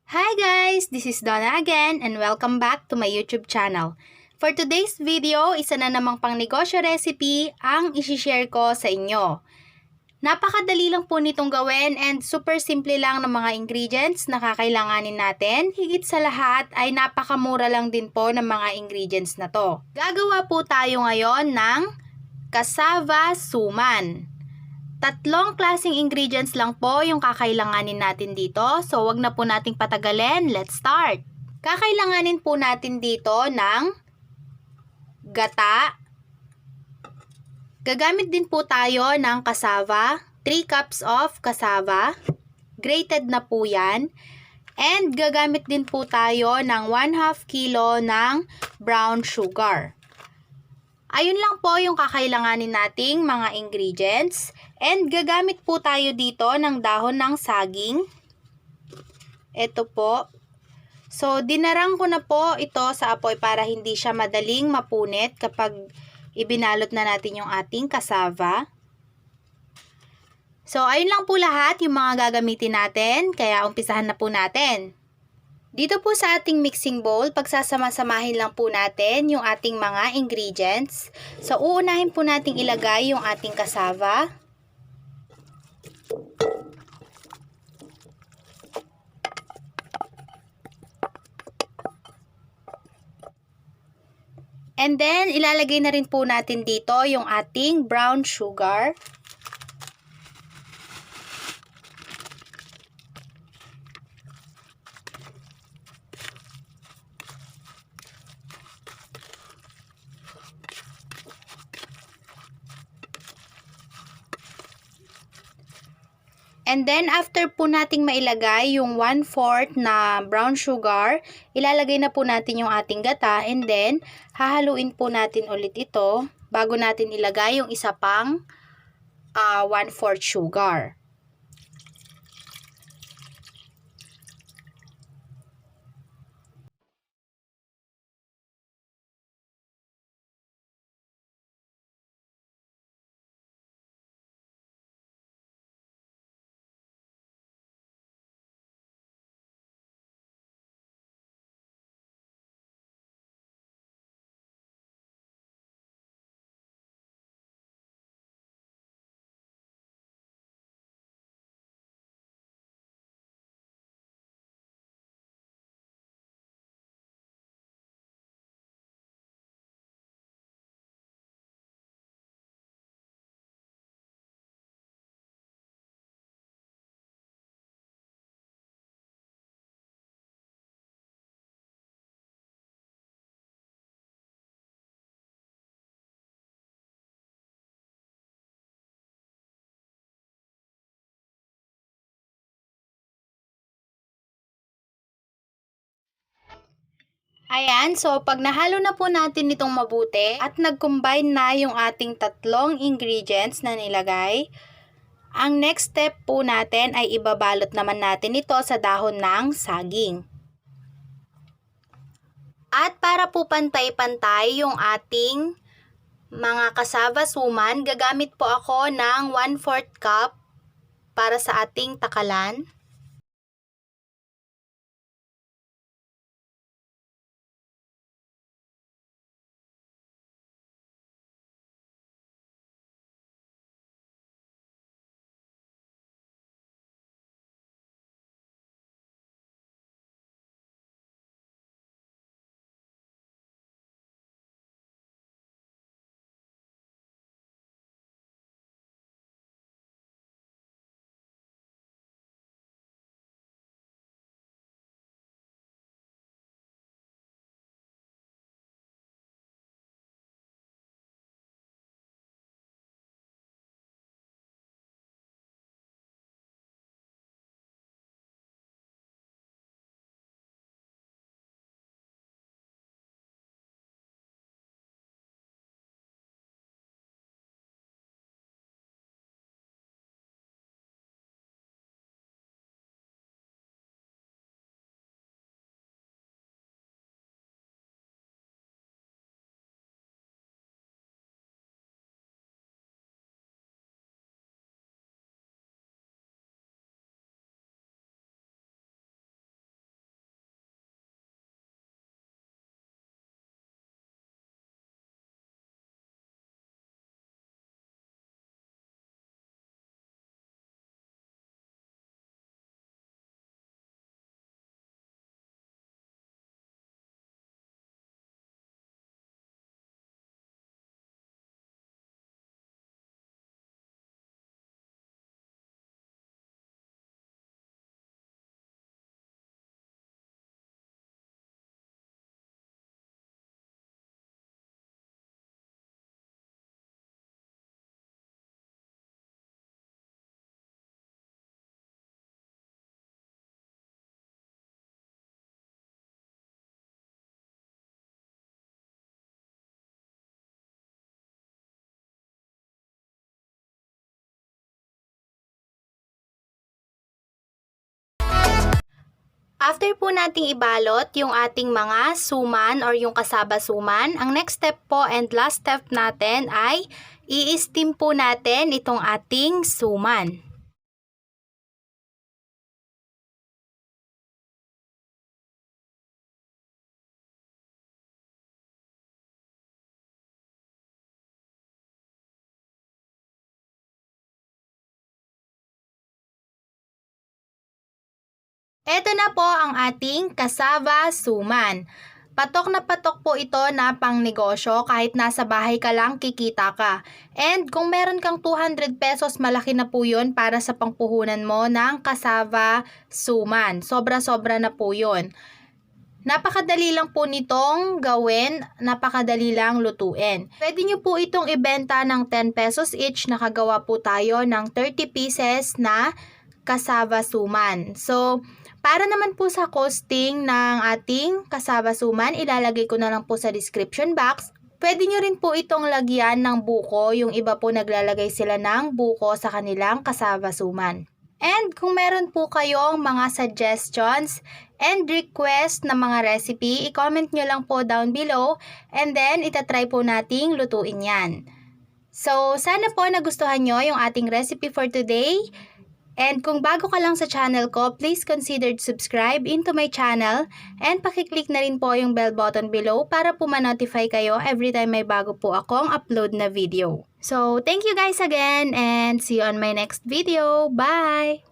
Hi guys! This is Donna again and welcome back to my YouTube channel. For today's video, isa na namang pangnegosyo recipe ang isi-share ko sa inyo. Napakadali lang po nitong gawin and super simple lang ng mga ingredients na kakailanganin natin. Higit sa lahat ay napakamura lang din po ng mga ingredients na to. Gagawa po tayo ngayon ng cassava suman. Tatlong klaseng ingredients lang po yung kakailanganin natin dito. So, wag na po nating patagalin. Let's start! Kakailanganin po natin dito ng gata. Gagamit din po tayo ng cassava. 3 cups of cassava. Grated na po yan. And gagamit din po tayo ng 1/2 kilo ng brown sugar. Ayun lang po yung kakailanganin nating mga ingredients. And gagamit po tayo dito ng dahon ng saging. Ito po. So, dinarang ko na po ito sa apoy para hindi siya madaling mapunit kapag ibinalot na natin yung ating cassava. So, ayun lang po lahat yung mga gagamitin natin. Kaya umpisahan na po natin. Dito po sa ating mixing bowl, pagsasama-samahin lang po natin yung ating mga ingredients. So, uunahin po nating ilagay yung ating cassava. And then, ilalagay na rin po natin dito yung ating brown sugar. And then, after po nating mailagay yung 1/4 na brown sugar, ilalagay na po natin yung ating gata and then, hahaluin po natin ulit ito bago natin ilagay yung isa pang 1/4 sugar. Ayan, so pag nahalo na po natin itong mabuti at nag-combine na yung ating tatlong ingredients na nilagay, ang next step po natin ay ibabalot naman natin ito sa dahon ng saging. At para po pantay-pantay yung ating mga cassava suman, gagamit po ako ng 1/4 cup para sa ating takalan. After po nating ibalot yung ating mga suman or yung kasaba suman, ang next step po and last step natin ay i-steam po natin itong ating suman. Ito na po ang ating cassava suman. Patok na patok po ito na pang negosyo kahit nasa bahay ka lang kikita ka. And kung meron kang 200 pesos, malaki na po yun para sa pangpuhunan mo ng cassava suman. Sobra-sobra na po yun. Napakadali lang po nitong gawin, napakadali lang lutuin. Pwede nyo po itong ibenta ng 10 pesos each, nakagawa po tayo ng 30 pieces na cassava suman. So, para naman po sa costing ng ating cassava suman, ilalagay ko na lang po sa description box. Pwede nyo rin po itong lagyan ng buko, yung iba po naglalagay sila ng buko sa kanilang cassava suman. And kung meron po kayong mga suggestions and request na mga recipe, i-comment nyo lang po down below and then itatry po nating lutuin yan. So, sana po nagustuhan nyo yung ating recipe for today. And kung bago ka lang sa channel ko, please consider to subscribe into my channel and pakiclick na rin po yung bell button below para po ma-notify kayo every time may bago po akong upload na video. So, thank you guys again and see you on my next video. Bye!